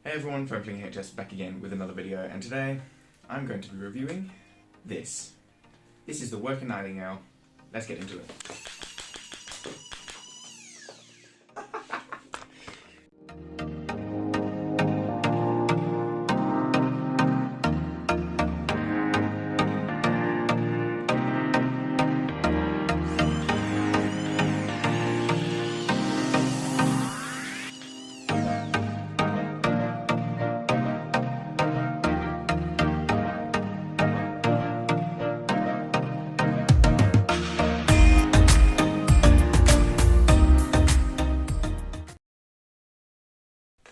Hey everyone, Flywheel back again with another video, and today I'm going to be reviewing this. This is the working Nightingale. Let's get into it.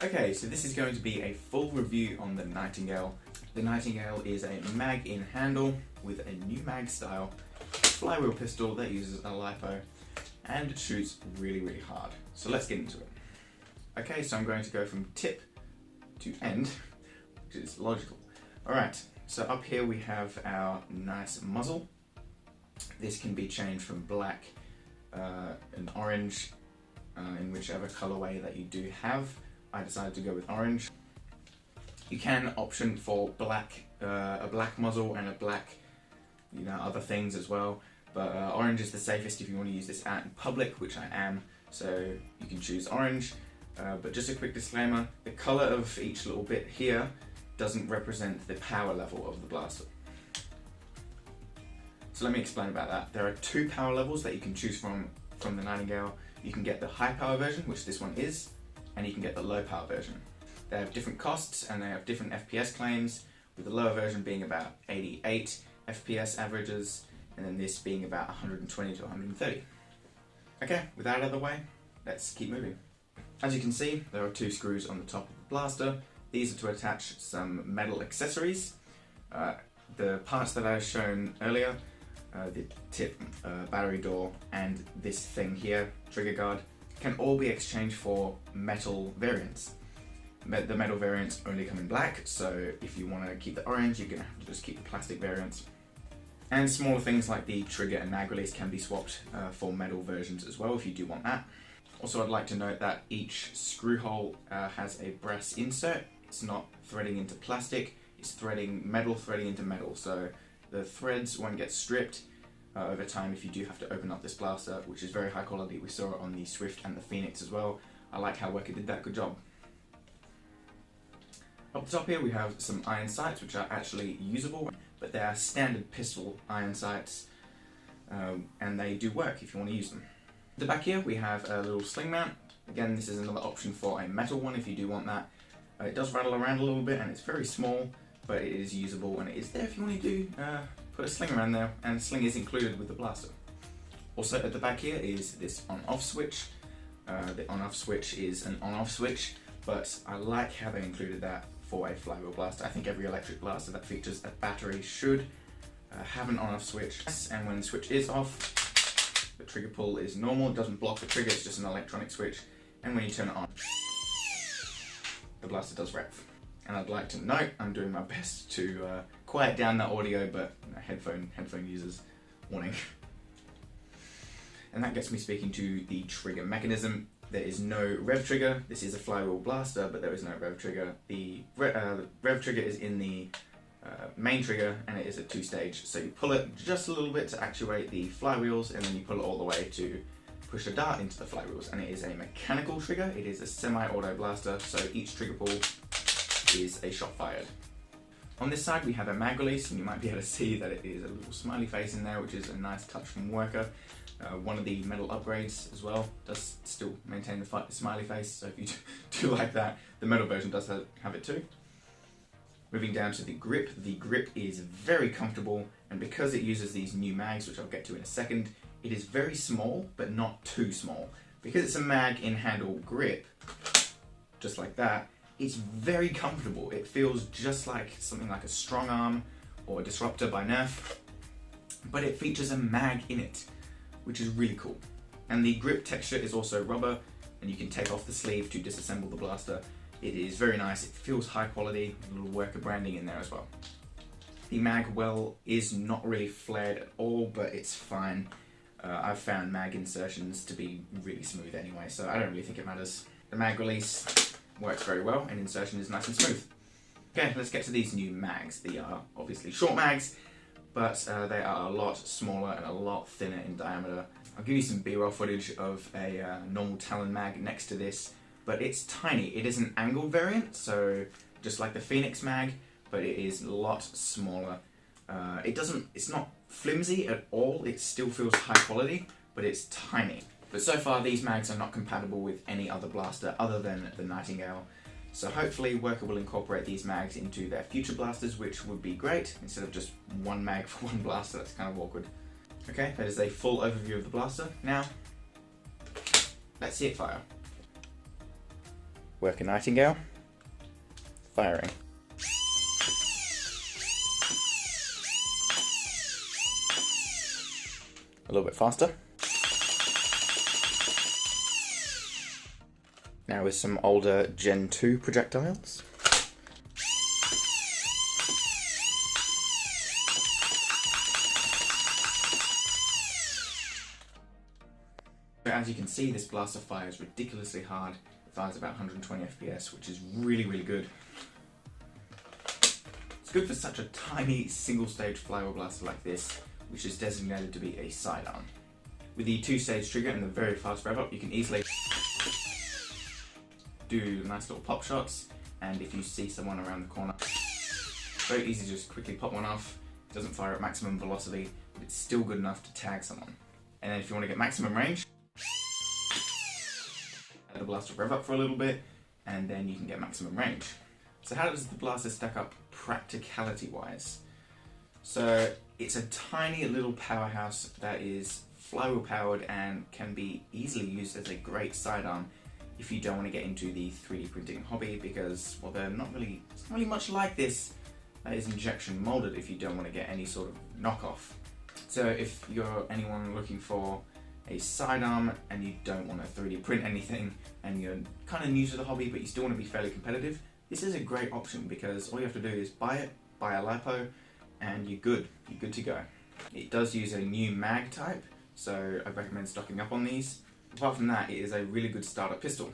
Okay, so this is going to be a full review on the Nightingale. The Nightingale is a mag in handle with a new mag style flywheel pistol that uses a LiPo and it shoots really hard. So let's get into it. Okay, so I'm going to go from tip to end, which is logical. Alright, so up here we have our nice muzzle. This can be changed from black and orange in whichever colorway that you do have. I decided to go with orange. You can option for black, a black muzzle and a black, other things as well. But orange is the safest if you want to use this out in public, which I am. So you can choose orange. But just a quick disclaimer: the color of each little bit here doesn't represent the power level of the blaster. So let me explain about that. There are two power levels that you can choose from the Nightingale. You can get the high power version, which this one is, and you can get the low power version. They have different costs and they have different FPS claims, with the lower version being about 88 FPS averages, and then this being about 120 to 130. Okay, with that out of the way, let's keep moving. As you can see, there are two screws on the top of the blaster. These are to attach some metal accessories. The parts that I've shown earlier, the tip, battery door, and this thing here, trigger guard, can all be exchanged for metal variants. The metal variants only come in black, so if you want to keep the orange, you're going to have to just keep the plastic variants. And smaller things like the trigger and mag release can be swapped for metal versions as well if you do want that. Also, I'd like to note that each screw hole has a brass insert. It's not threading into plastic, it's metal threading into metal, so the threads won't get stripped over time if you do have to open up this blaster, which is very high quality. We saw it on the Swift and the Phoenix as well. I like how Worker did that, good job. Up the top here we have some iron sights, which are actually usable, but they are standard pistol iron sights, and they do work if you want to use them. At the back here we have a little sling mount. Again, this is another option for a metal one if you do want that. It does rattle around a little bit and it's very small, but it is usable and it is there if you want to do put a sling around there, and the sling is included with the blaster. Also at the back here is this on-off switch. The on-off switch is an on-off switch, but I like how they included that for a flywheel blaster. I think every electric blaster that features a battery should have an on-off switch. And when the switch is off, the trigger pull is normal. It doesn't block the trigger, it's just an electronic switch. And when you turn it on, the blaster does rev. And I'd like to note, I'm doing my best to quiet down that audio, but headphone users, warning. And that gets me speaking to the trigger mechanism. There is no rev trigger. This is a flywheel blaster, but there is no rev trigger. The rev trigger is in the main trigger, and it is a two-stage. So you pull it just a little bit to actuate the flywheels, and then you pull it all the way to push a dart into the flywheels. And it is a mechanical trigger. It is a semi-auto blaster, so each trigger pull is a shot fired. On this side we have a mag release, and you might be able to see that it is a little smiley face in there, which is a nice touch from Worker. One of the metal upgrades as well does still maintain the smiley face, so if you do like that, the metal version does have it too. Moving down to the grip is very comfortable, and because it uses these new mags, which I'll get to in a second, it is very small, but not too small. Because it's a mag in handle grip, just like that, it's very comfortable. It feels just like something like a Strong Arm or a Disruptor by Nerf, but it features a mag in it, which is really cool. And the grip texture is also rubber, and you can take off the sleeve to disassemble the blaster. It is very nice, it feels high quality, a little Worker branding in there as well. The mag well is not really flared at all, but it's fine. I've found mag insertions to be really smooth anyway, so I don't really think it matters. The mag release works very well and insertion is nice and smooth. Okay, let's get to these new mags. They are obviously short mags, but they are a lot smaller and a lot thinner in diameter. I'll give you some B-roll footage of a normal Talon mag next to this, but it's tiny. It is an angled variant, so just like the Phoenix mag, but it is a lot smaller. It's not flimsy at all. It still feels high quality, but it's tiny. But so far these mags are not compatible with any other blaster other than the Nightingale. So hopefully Worker will incorporate these mags into their future blasters, which would be great, instead of just one mag for one blaster. That's kind of awkward. Okay, that is a full overview of the blaster. Now, let's see it fire. Worker Nightingale, firing. A little bit faster. Now with some older Gen 2 projectiles. As you can see, this blaster fires ridiculously hard. It fires about 120 FPS, which is really, really good. It's good for such a tiny single-stage flywheel blaster like this, which is designated to be a sidearm. With the 2-stage trigger and the very fast rev up, you can easily do nice little pop shots, and if you see someone around the corner, very easy to just quickly pop one off. It doesn't fire at maximum velocity, but it's still good enough to tag someone. And then if you want to get maximum range, let the blaster rev up for a little bit, and then you can get maximum range. So how does the blaster stack up practicality-wise? So it's a tiny little powerhouse that is flywheel powered and can be easily used as a great sidearm if you don't want to get into the 3D printing hobby, because, well, it's not really much like this that is injection molded if you don't want to get any sort of knockoff. So if you're anyone looking for a sidearm and you don't want to 3D print anything and you're kind of new to the hobby but you still want to be fairly competitive, this is a great option because all you have to do is buy it, buy a lipo, and you're good to go. It does use a new mag type, so I recommend stocking up on these. Apart from that, it is a really good starter pistol.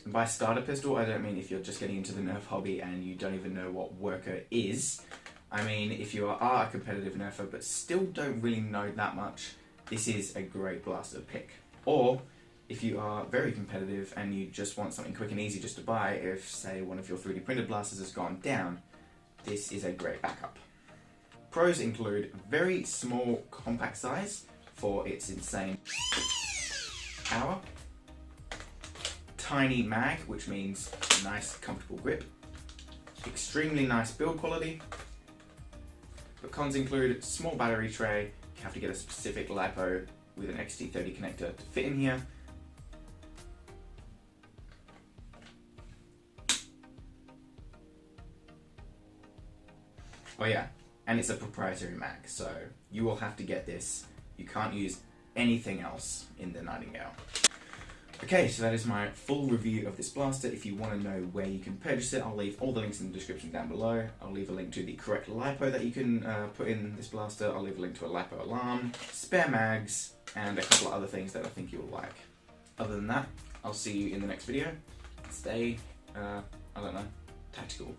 And by starter pistol, I don't mean if you're just getting into the Nerf hobby and you don't even know what Worker is. I mean if you are a competitive Nerfer but still don't really know that much, this is a great blaster to pick. Or if you are very competitive and you just want something quick and easy just to buy, if say one of your 3D printed blasters has gone down, this is a great backup. Pros include very small compact size for its insane power, tiny mag, which means nice comfortable grip, extremely nice build quality, but cons include small battery tray. You have to get a specific lipo with an XT30 connector to fit in here. Oh yeah, and it's a proprietary mag, so you will have to get this. You can't use anything else in the Nightingale. Okay, so that is my full review of this blaster. If you want to know where you can purchase it, I'll leave all the links in the description down below. I'll leave a link to the correct lipo that you can put in this blaster. I'll leave a link to a lipo alarm, spare mags, and a couple of other things that I think you'll like. Other than that, I'll see you in the next video. Stay, I don't know, tactical.